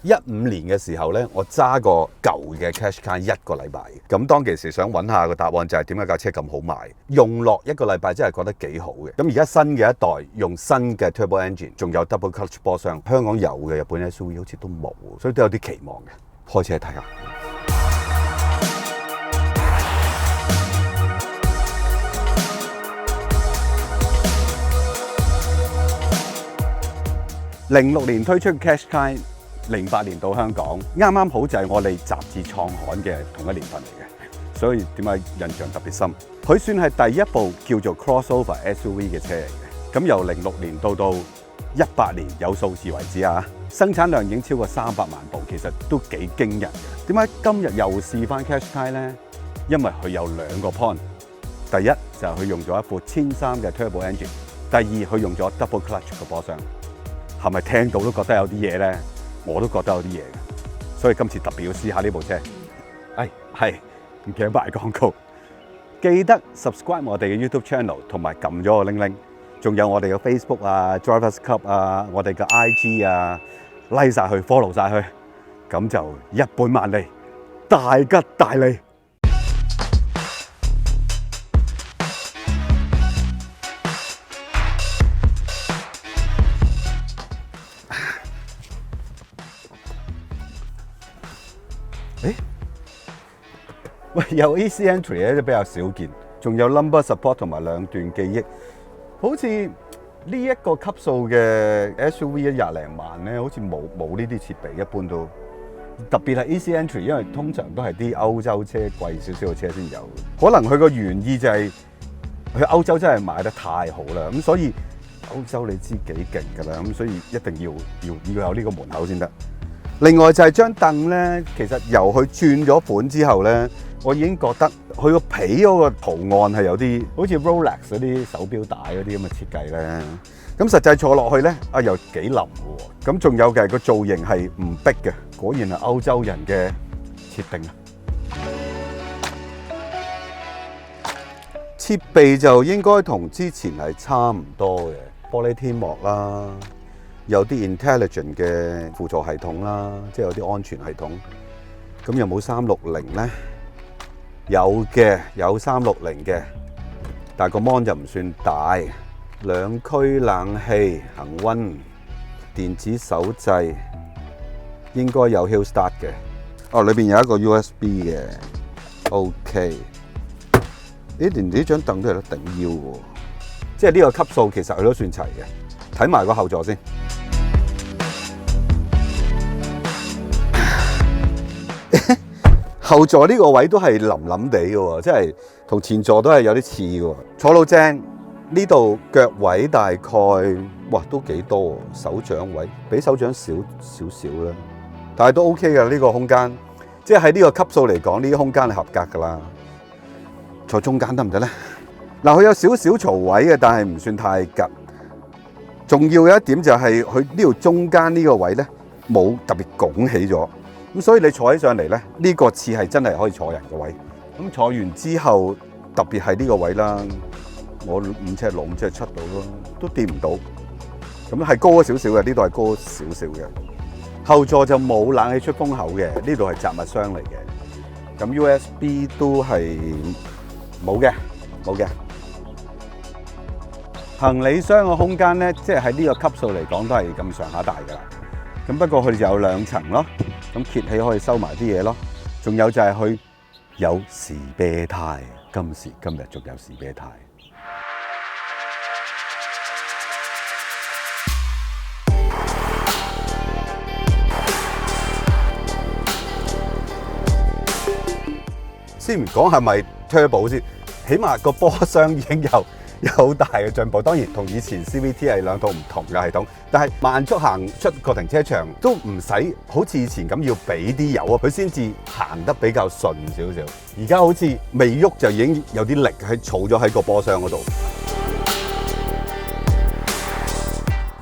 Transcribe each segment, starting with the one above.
15年嘅時候呢，我揸過舊嘅 Qashqai 1個禮拜。咁當其時想揾下個答案就係點解架車咁好賣，用落1個禮拜真係覺得幾好嘅。咁而家新嘅一代用新嘅 Turbo Engine， 仲有 Double Clutch 波箱，香港有嘅日本 SUV 好似都冇，所以都有啲期望嘅。開車睇下。06年推出 Qashqai。08年到香港，啱啱好就係我哋雜誌創刊嘅同一年份嚟嘅，所以點解印象特別深？佢算係第一部叫做 crossover SUV 嘅車嚟嘅。咁由06年到18年有數字為止啊，生產量已經超過300萬部，其實都幾驚人嘅。點解今日又試翻 Qashqai 咧？因為佢有2個 point， 第一就係佢用咗一副1003嘅 Turbo Engine， 第二佢用咗 Double Clutch 嘅波箱。係咪聽到都覺得有啲嘢咧？我都覺得有啲嘢嘅，所以今次特別要試下呢部車。係唔記得賣廣告，記得 subscribe 我哋嘅 YouTube channel 同埋撳咗個鈴鈴，仲有我哋嘅 Facebook 啊、Drivers Club 啊、我哋嘅 IG 啊 ，like 晒佢 ，follow 晒佢，咁就一本萬利，大吉大利。喂，有 Easy Entry 咧都比較少見，仲有 Lumbar Support 同埋2段記憶，好似呢一個級數嘅 SUV 20零萬咧，好似冇呢啲設備，一般都特別係 Easy Entry， 因為通常都係啲歐洲車貴少少嘅車先有，可能佢個原意就係佢歐洲真係賣得太好啦，咁所以歐洲你知幾勁㗎啦，咁所以一定要有呢個門口先得。另外就係張凳咧，其實由佢轉咗款之後咧，我已經覺得佢個皮嗰個圖案係有啲好似 Rolex 嗰啲手錶帶嗰啲咁嘅設計咧。咁實際坐落去咧，又幾腍嘅喎。咁仲有嘅個造型係唔逼嘅，果然係歐洲人嘅設定啊！設備就應該同之前係差唔多嘅，玻璃天幕啦。有啲 intelligent 嘅輔助系統啦，即係有啲安全系統。咁有冇360咧？有嘅，有360嘅，但係個 mon 就唔算大。2區冷氣、恆溫、電子手掣，應該有 Hill Start 嘅。哦，裏邊有一個 USB 嘅。OK。連呢張凳都有得頂腰喎，即係呢個級數其實佢都算齊嘅。睇埋個後座先。後座呢個位都係腍腍地嘅喎，即係同前座都係有啲似嘅喎。坐到正，呢度腳位大概哇都幾多喎，手掌位比手掌少少啦，但係都 OK 嘅呢個空間，即係喺呢個級數嚟講，呢啲空間係合格㗎啦。坐中間得唔得咧？嗱，佢有少少槽位嘅，但係唔算太緊。重要嘅一點就係佢呢度中間呢個位咧冇特別拱起咗。咁所以你坐起上嚟咧，呢個似係真係可以坐人嘅位。咁坐完之後，特別係呢個位啦，我5尺6、5尺7度咯，都掂唔到。咁係高咗少少嘅，呢度係高少少嘅。後座就冇冷氣出風口嘅，呢度係雜物箱嚟嘅。咁 USB 都係冇嘅。行李箱嘅空間咧，即係喺呢個級數嚟講都係咁上下大㗎啦。咁不過佢哋就有2層咯，咁揭起可以收埋啲嘢咯。仲有就係佢有士啤呔，今時今日仲有士啤呔。先唔講係咪 Turbo 先，起碼個波箱已經有好大嘅進步。當然同以前 CVT 係2套唔同嘅系統，但係慢速行出個停車場都唔使好似以前咁要俾啲油啊，佢先至行得比較順少少。而家好似未喐就已經有啲力係儲咗喺個波箱嗰度。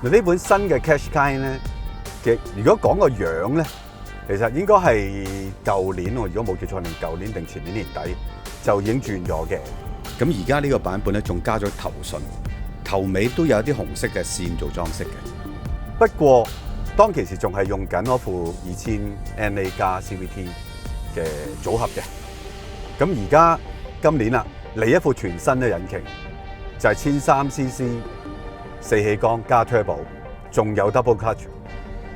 嗱，呢本新嘅 Qashqai 咧嘅，如果講個樣咧，其實應該係舊年，我如果冇記錯，定舊年定前年年底就已經轉咗嘅。咁而家呢個版本咧，仲加咗頭唇，頭尾都有啲紅色嘅線做裝飾嘅。不過當其時仲係用緊嗰副2000 NA 加 CVT 嘅組合嘅。咁而家今年啦，嚟一副全新嘅引擎，就係1300cc 4氣缸加 turbo， 仲有 double clutch。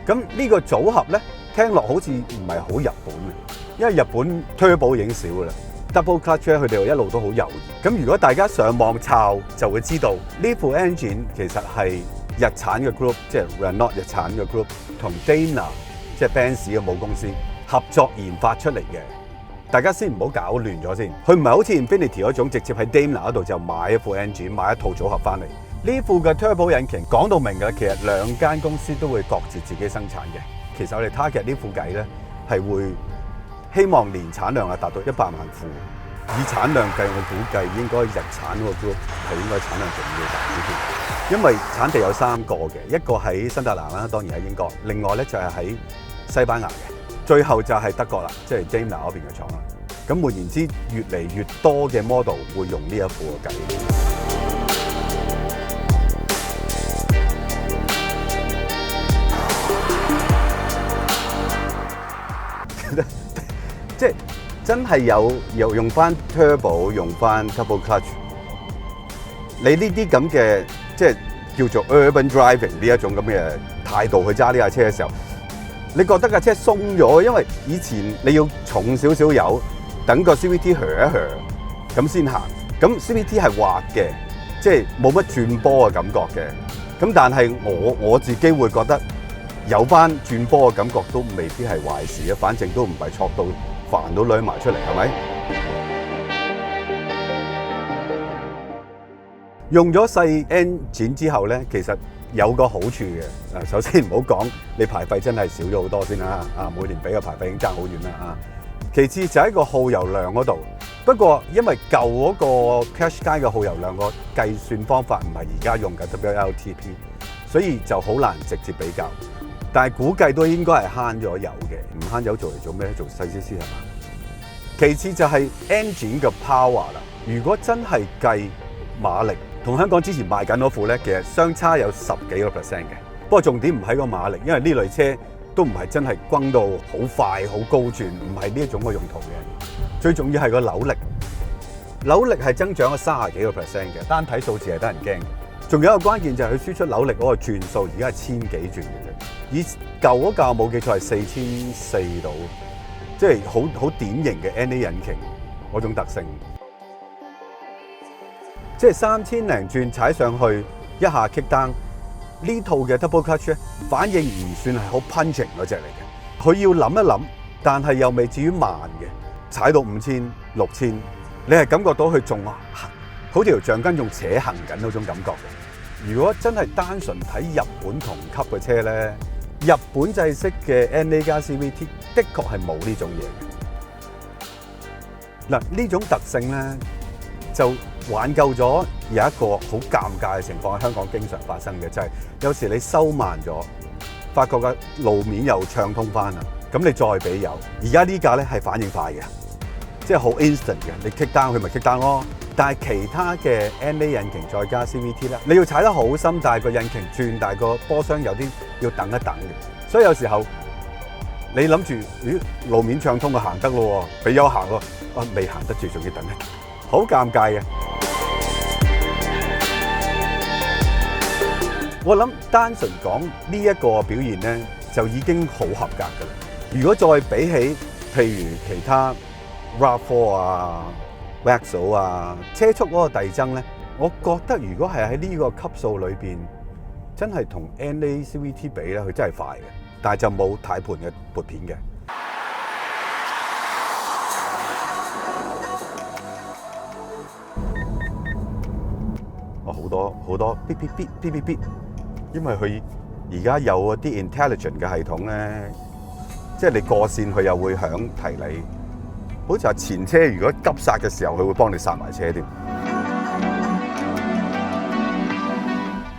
咁呢個組合咧，聽落好似唔係好日本嘅，因為日本 turbo 已經少㗎啦。Double clutch 咧，佢哋一路都好猶豫。咁如果大家上網抄，就會知道呢副 engine 其實係日產嘅 group， 即係 Renault 日產嘅 group 同 Daimler 即係 Benz 嘅母公司合作研發出嚟嘅。大家先唔好搞亂咗先，佢唔係好似 Infiniti 嗰種直接喺 Daimler 嗰度就買一副 engine， 買一套組合翻嚟。呢副嘅 turbo 引擎講到明嘅，其實兩間公司都會各自自己生產嘅。其實我哋 target 呢副計咧係會希望年產量係達到100萬副。以產量計，我估計應該日產嗰個 group 係應該產量仲要大啲添，因為產地有3個嘅，一個喺新特蘭啦，當然喺英國，另外咧就係喺西班牙嘅，最後就係德國啦，即係 Daimler 嗰邊嘅廠啦。咁換言之，越嚟越多嘅 model 會用呢一副嘅計。即係真係有用翻 turbo， 用翻 double clutch。你呢啲咁嘅即係叫做 urban driving 呢一種咁嘅態度去揸呢架車嘅時候，你覺得架車鬆咗？因為以前你要重少少油，等個 CVT 噓一噓咁先行。咁 CVT 係滑嘅，即係冇乜轉波嘅感覺嘅。咁但係我自己會覺得有翻轉波嘅感覺都未必係壞事啊。反正都唔係挫到煩到攣埋出嚟，係咪？用咗細 engine 之後咧，其實有個好處嘅。首先唔好講你排廢真係少咗好多先啦，每年俾嘅排廢已經爭好遠啦。其次就喺個耗油量嗰度。不過因為舊嗰個 Qashqai 嘅耗油量個計算方法唔係而家用嘅 WLTP， 所以就好難直接比較。但係估計都應該係慳咗油嘅，唔慳油做嚟做咩？做細 CC 係嘛？其次就係 engine 嘅 power 啦。如果真係計馬力，同香港之前賣緊嗰副咧，其實相差有10幾個 percent 嘅。不過重點唔喺個馬力，因為呢類車都唔係真係轟到好快、好高轉，唔係呢一種嘅用途嘅。最重要係個扭力，扭力係增長咗30幾個 percent 嘅，單睇數字係得人驚。仲有一個關鍵就係佢輸出扭力嗰個轉數，而家係1000幾轉嘅啫。以舊嗰架冇記錯係4400度，即係好典型嘅 NA 引擎嗰種特性。即係3000零轉踩上去一下 kick down， 呢套嘅 double clutch 咧反應唔算係好 punching 嗰隻嚟嘅。佢要諗一諗，但係又未至於慢嘅。踩到5000、6000，你係感覺到佢仲好似條橡筋仲扯行緊嗰種感覺嘅。如果真係單純睇日本同級嘅車咧，日本製式嘅 NA 加 CVT 的確係冇呢種嘢嘅。嗱，呢種特性咧就挽救咗有一個好尷尬嘅情況喺香港經常發生嘅，就係有時你收慢咗，發覺個路面又暢通翻啦，咁你再俾油。而家呢架咧係反應快嘅，即係好 instant 嘅，你 kick down 佢咪 kick down 咯。但係其他嘅 NA 引擎再加 CVT 咧，你要踩得好深，但係個引擎轉，但係個波箱有啲要等一等嘅。所以有時候你諗住，咦，路面暢通就行得咯，俾油行咯，未行得住，仲要等一等，好尷尬嘅。我諗單純講呢一個表現咧，就已經好合格㗎啦。如果再比起譬如其他 RAV4 啊、Vauxhall 啊，車速嗰個遞增咧，我覺得如果係喺呢個級數裏邊，真係同 NA CVT 比咧，佢真係快嘅，但係就冇軚盤嘅撥片嘅。好多嗶嗶嗶嗶嗶嗶，因為佢而家有啲 intelligent 嘅系統咧，即係你過線佢又會響提你。好似話前車如果急剎嘅時候，佢會幫你剎埋車添。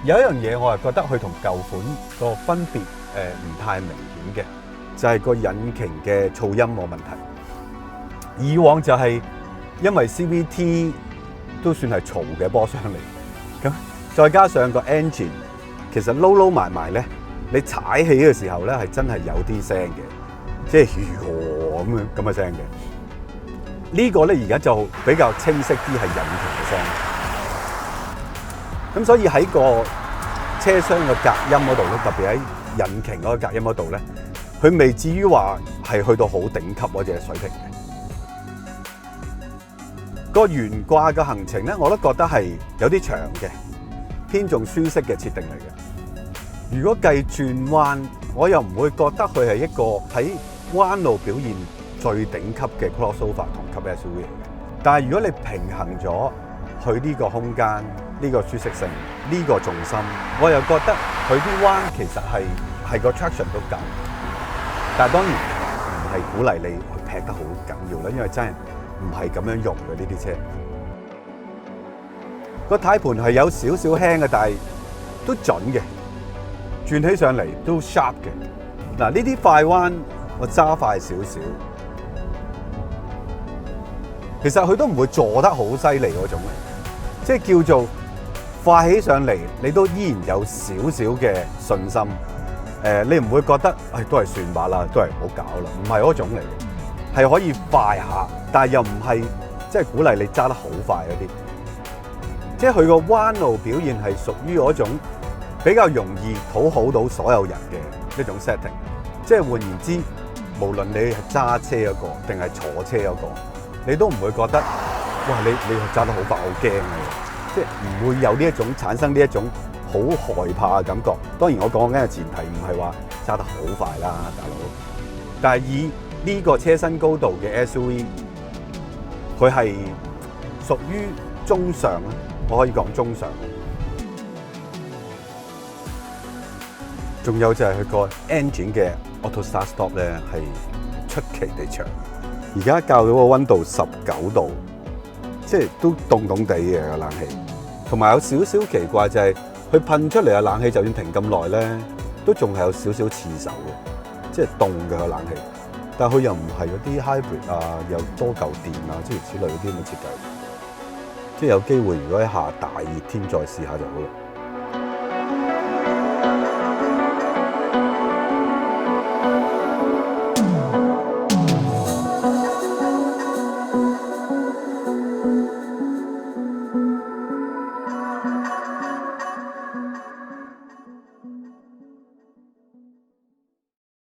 有一樣嘢我係覺得佢同舊款個分別唔太明顯嘅，就係個引擎嘅噪音冇問題。以往就係因為 CVT 都算係嘈嘅波箱嚟，咁再加上個 engine 其實撈埋咧你踩起嘅時候咧，係真係有啲聲嘅，即係咁嘅聲嘅。呢個咧而家就比較清晰啲，係引擎嘅聲。咁所以喺個車廂嘅隔音嗰度咧，特別喺引擎嗰個隔音嗰度咧，佢未至於話係去到好頂級嗰隻水平嘅。個懸掛嘅行程咧，我都覺得係有啲長嘅，偏重舒適嘅設定嚟嘅。如果計轉彎，我又唔會覺得佢係一個喺彎路表現最頂級嘅 crossover 同級 SUV 嚟嘅。但係如果你平衡咗佢呢個空間、呢個舒適性、呢個重心，我又覺得佢啲彎其實係個 traction 都夠。但係當然唔係鼓勵你去劈得好緊要啦，因為真係唔係咁樣用嘅呢啲車。個軚盤係有少少輕嘅，但係都準嘅，轉起上嚟都 sharp 嘅。嗱，呢啲快彎我揸快少少，其實佢都唔會坐得好犀利嗰種嚟，即係叫做快起上嚟，你都依然有少少嘅信心。你唔會覺得都係算吧啦，都係唔好搞啦，唔係嗰種嚟嘅，係可以快下，但係又唔係即係鼓勵你揸得好快嗰啲。即係佢個彎路表現係屬於嗰種比較容易討好到所有人嘅一種 setting。即係換言之，無論你係揸車嗰個定係坐車嗰個，你都唔會覺得哇你揸得好快，好驚嘅，即係唔會有呢一種產生呢一種好害怕嘅感覺。當然我講緊嘅前提唔係話揸得好快啦，大佬。但係以呢個車身高度嘅 SUV， 佢係屬於中上啦，我可以講中上。仲有就係佢個 engine 嘅 auto start stop 咧，係出奇地長。而家校到個溫度19度，即係都凍凍地嘅個冷氣。同埋有少少奇怪就係佢噴出嚟嘅冷氣，就算停咁耐咧，都仲係有少少刺手嘅，即係凍嘅個冷氣。但係佢又唔係嗰啲 hybrid 啊，有多嚿電啊，諸如此類嗰啲咁嘅設計。即係有機會，如果喺下大熱天再試下就好啦。